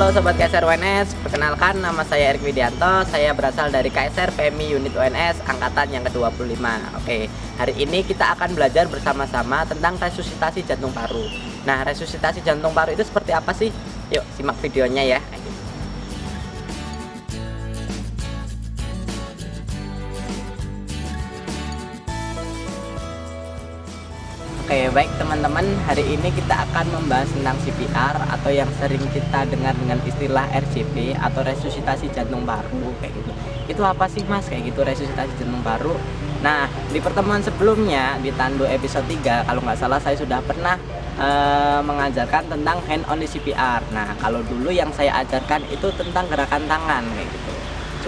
Halo Sobat KSR UNS, perkenalkan nama saya Erik Widianto. Saya berasal dari KSR PMI Unit UNS Angkatan yang ke-25. Oke, hari ini kita akan belajar bersama-sama tentang resusitasi jantung paru. Nah, resusitasi jantung paru itu seperti apa sih? Yuk simak videonya ya. Oke, baik teman-teman, hari ini kita akan membahas tentang CPR atau yang sering kita dengar dengan istilah RJP atau resusitasi jantung paru kayak gitu. Itu apa sih Mas kayak gitu resusitasi jantung paru? Nah, di pertemuan sebelumnya di Tandu episode 3 kalau nggak salah saya sudah pernah mengajarkan tentang hand only CPR. Nah, kalau dulu yang saya ajarkan itu tentang gerakan tangan kayak gitu.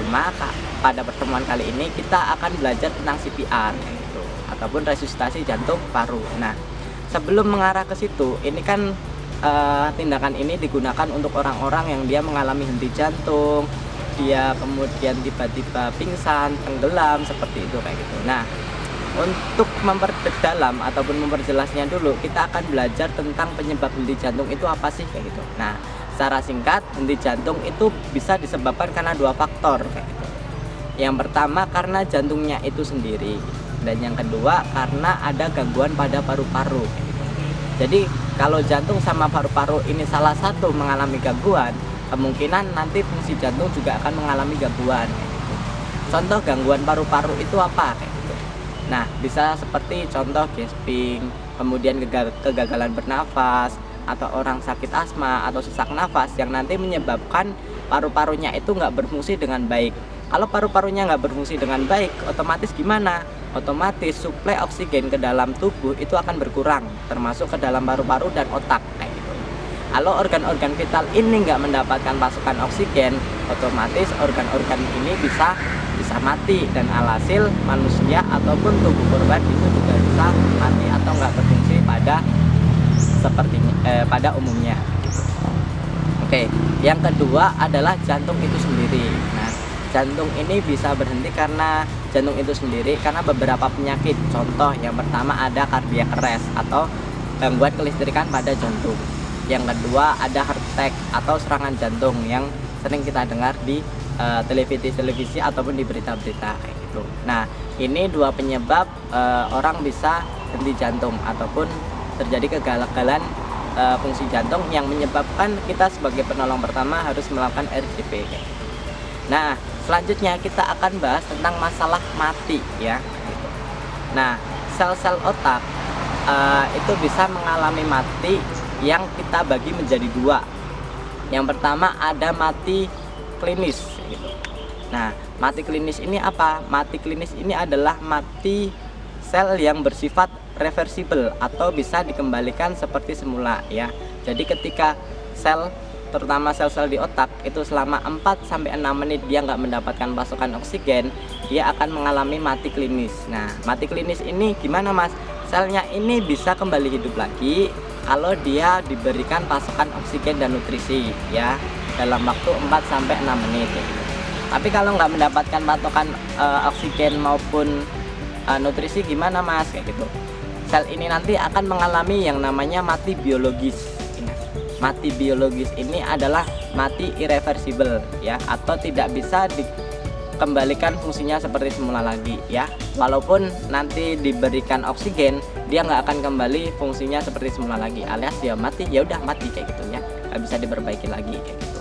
Cuma pada pertemuan kali ini kita akan belajar tentang CPR kayak gitu, ataupun resusitasi jantung paru. Nah, sebelum mengarah ke situ, ini kan tindakan ini digunakan untuk orang-orang yang dia mengalami henti jantung, dia kemudian tiba-tiba pingsan, tenggelam seperti itu kayak gitu. Nah, untuk memperdalam ataupun memperjelasnya dulu, kita akan belajar tentang penyebab henti jantung itu apa sih kayak gitu. Nah, secara singkat, henti jantung itu bisa disebabkan karena dua faktor kayak gitu. Yang pertama karena jantungnya itu sendiri, dan yang kedua karena ada gangguan pada paru-paru gitu. Jadi kalau jantung sama paru-paru ini salah satu mengalami gangguan, kemungkinan nanti fungsi jantung juga akan mengalami gangguan gitu. Contoh gangguan paru-paru itu apa kayak gitu. Nah, bisa seperti contoh gasping, kemudian kegagalan bernafas, atau orang sakit asma atau sesak nafas yang nanti menyebabkan paru-parunya itu nggak berfungsi dengan baik. Kalau paru-parunya nggak berfungsi dengan baik, otomatis gimana? Otomatis suplai oksigen ke dalam tubuh itu akan berkurang, termasuk ke dalam paru-paru dan otak kayak gitu. Kalau organ-organ vital ini nggak mendapatkan pasokan oksigen, otomatis organ-organ ini bisa mati, dan alhasil manusia ataupun tubuh korban itu juga bisa mati atau nggak berfungsi pada umumnya gitu. Oke, yang kedua adalah jantung itu sendiri. Nah, jantung ini bisa berhenti karena jantung itu sendiri karena beberapa penyakit. Contoh yang pertama ada cardiac arrest atau gangguan kelistrikan pada jantung. Yang kedua ada heart attack atau serangan jantung yang sering kita dengar di televisi ataupun di berita-berita kayak gitu. Nah, ini dua penyebab orang bisa henti jantung ataupun terjadi kegagalan fungsi jantung yang menyebabkan kita sebagai penolong pertama harus melakukan RJP kayak gitu. Nah, selanjutnya kita akan bahas tentang masalah mati ya gitu. Nah, sel-sel otak itu bisa mengalami mati yang kita bagi menjadi dua. Yang pertama ada mati klinis gitu. Nah, mati klinis ini apa? Mati klinis ini adalah mati sel yang bersifat reversible atau bisa dikembalikan seperti semula ya. Jadi ketika sel, terutama sel-sel di otak itu selama 4-6 menit dia nggak mendapatkan pasokan oksigen, dia akan mengalami mati klinis. Nah, mati klinis ini gimana Mas? Selnya ini bisa kembali hidup lagi kalau dia diberikan pasokan oksigen dan nutrisi ya dalam waktu 4-6 menit gitu. Tapi kalau nggak mendapatkan pasokan oksigen maupun nutrisi gimana Mas kayak gitu, sel ini nanti akan mengalami yang namanya mati biologis. Mati biologis ini adalah mati irreversible ya, atau tidak bisa dikembalikan fungsinya seperti semula lagi ya. Walaupun nanti diberikan oksigen, dia nggak akan kembali fungsinya seperti semula lagi, alias dia mati, ya udah mati kayak gitu ya, nggak bisa diperbaiki lagi kayak gitu.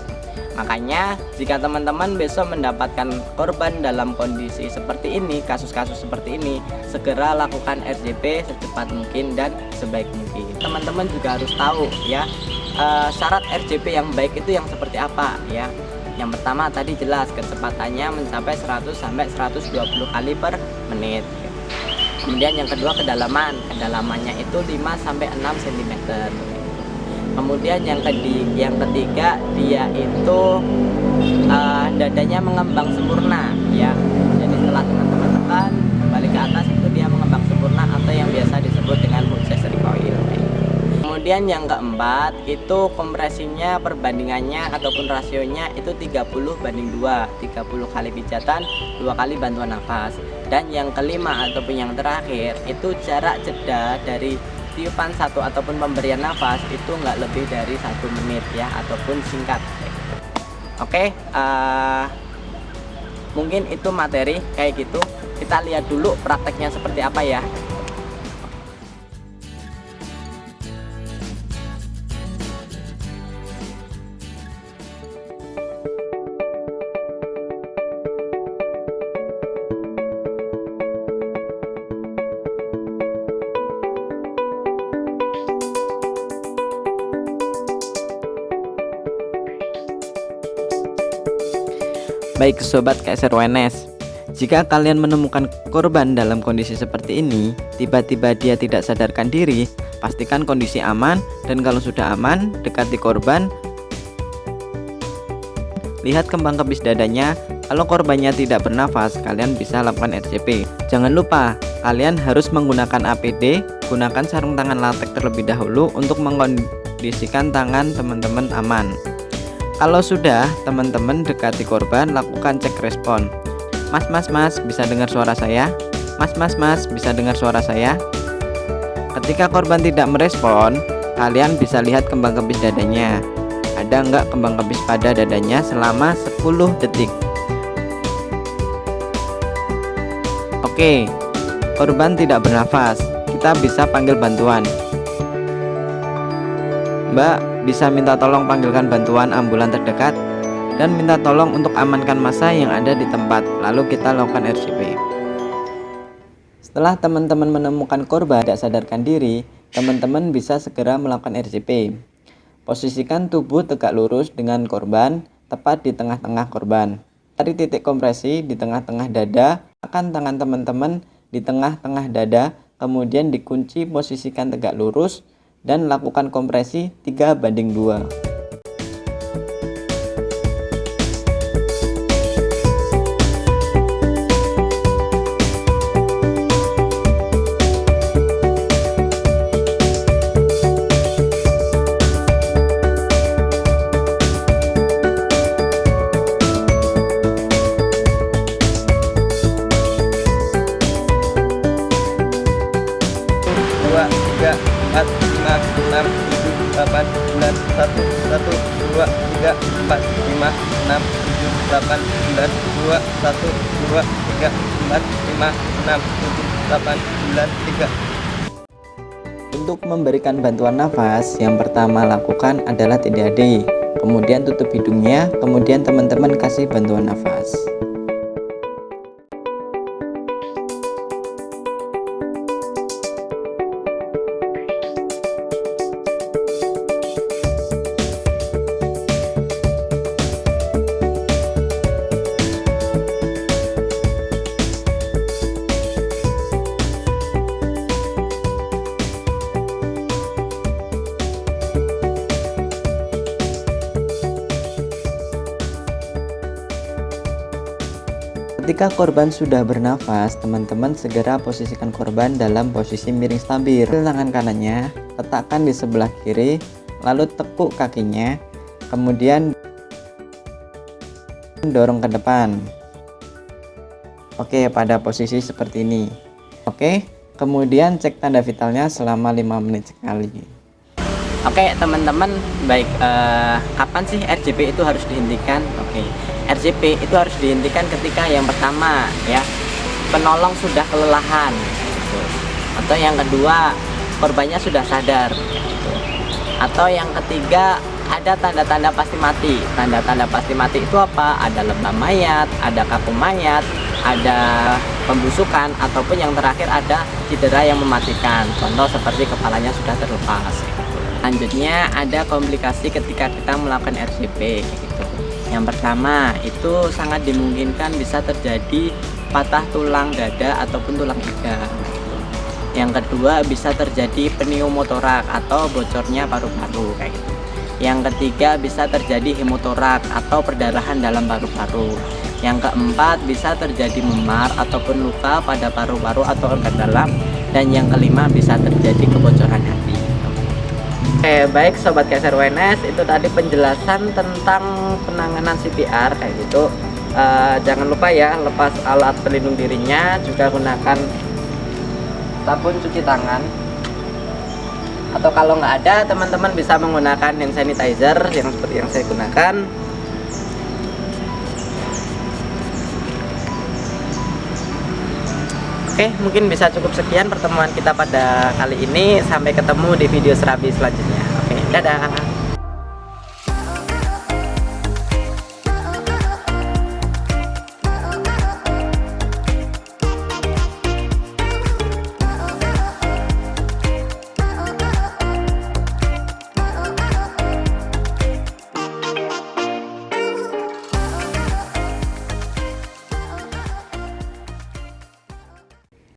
Makanya jika teman-teman besok mendapatkan korban dalam kondisi seperti ini, kasus-kasus seperti ini, segera lakukan RJP secepat mungkin dan sebaik mungkin. Teman-teman juga harus tahu ya, syarat RJP yang baik itu yang seperti apa ya. Yang pertama tadi jelas kecepatannya mencapai 100-120 kali per menit. Kemudian yang kedua kedalamannya itu 5-6 cm. Kemudian yang ketiga dia itu dadanya mengembang sempurna ya. Jadi setelah teman-teman tekan kembali ke atas itu dia mengembang sempurna atau yang biasa disebut dengan Buses recoil. Kemudian yang keempat itu kompresinya, perbandingannya ataupun rasionya itu 30:2, 30 kali pijatan, 2 kali bantuan nafas. Dan yang kelima ataupun yang terakhir itu jarak jeda dari tiupan satu ataupun pemberian nafas itu nggak lebih dari 1 menit ya, ataupun singkat. Oke, mungkin itu materi kayak gitu. Kita lihat dulu prakteknya seperti apa ya. Baik sobat KSR WNS, jika kalian menemukan korban dalam kondisi seperti ini, tiba-tiba dia tidak sadarkan diri, pastikan kondisi aman, dan kalau sudah aman, dekati korban, lihat kembang kebis dadanya. Kalau korbannya tidak bernafas, kalian bisa lakukan RCP. Jangan lupa, kalian harus menggunakan APD, gunakan sarung tangan latex terlebih dahulu untuk mengkondisikan tangan teman-teman aman. Kalau sudah, teman-teman dekati korban, lakukan cek respon. Mas, bisa dengar suara saya? Mas, bisa dengar suara saya? Ketika korban tidak merespon, kalian bisa lihat kembang kebis dadanya. Ada enggak kembang kebis pada dadanya selama 10 detik. Oke, korban tidak bernafas. Kita bisa panggil bantuan. Mbak, bisa minta tolong panggilkan bantuan ambulan terdekat dan minta tolong untuk amankan massa yang ada di tempat. Lalu kita lakukan RCP. Setelah teman-teman menemukan korban tidak sadarkan diri, teman-teman bisa segera melakukan RCP. Posisikan tubuh tegak lurus dengan korban tepat di tengah-tengah korban. Cari titik kompresi di tengah-tengah dada, tekan tangan teman-teman di tengah-tengah dada, kemudian dikunci, posisikan tegak lurus dan lakukan kompresi 3:2. Untuk memberikan bantuan nafas, yang pertama lakukan adalah TDAD, kemudian tutup hidungnya, kemudian teman-teman kasih bantuan nafas. Ketika korban sudah bernafas, teman-teman segera posisikan korban dalam posisi miring stabil. Tangan kanannya letakkan di sebelah kiri, lalu tekuk kakinya, kemudian dorong ke depan. Oke, pada posisi seperti ini. Oke, kemudian cek tanda vitalnya selama 5 menit sekali. Oke teman-teman, baik, kapan sih RCP itu harus dihentikan? Oke, RCP itu harus dihentikan ketika yang pertama ya, penolong sudah kelelahan gitu. Atau yang kedua, korbannya sudah sadar gitu. Atau yang ketiga, ada tanda-tanda pasti mati. Tanda-tanda pasti mati itu apa? Ada lebam mayat, ada kaku mayat, ada pembusukan, ataupun yang terakhir ada cedera yang mematikan. Contoh seperti kepalanya sudah terlepas. Selanjutnya ada komplikasi ketika kita melakukan RCP gitu. Yang pertama itu sangat dimungkinkan bisa terjadi patah tulang dada ataupun tulang iga gitu. Yang kedua bisa terjadi pneumotorak atau bocornya paru-paru kayak gitu. Yang ketiga bisa terjadi hemotorak atau perdarahan dalam paru-paru. Yang keempat bisa terjadi memar ataupun luka pada paru-paru atau organ dalam. Dan yang kelima bisa terjadi kebocoran hati. Oke, baik sobat KSR WNS, itu tadi penjelasan tentang penanganan CPR kayak gitu. Jangan lupa ya, lepas alat pelindung dirinya, juga gunakan sabun cuci tangan. Atau kalau nggak ada, teman-teman bisa menggunakan hand sanitizer yang seperti yang saya gunakan. Oke, mungkin bisa cukup sekian pertemuan kita pada kali ini. Sampai ketemu di video serabi selanjutnya. Oke, dadah.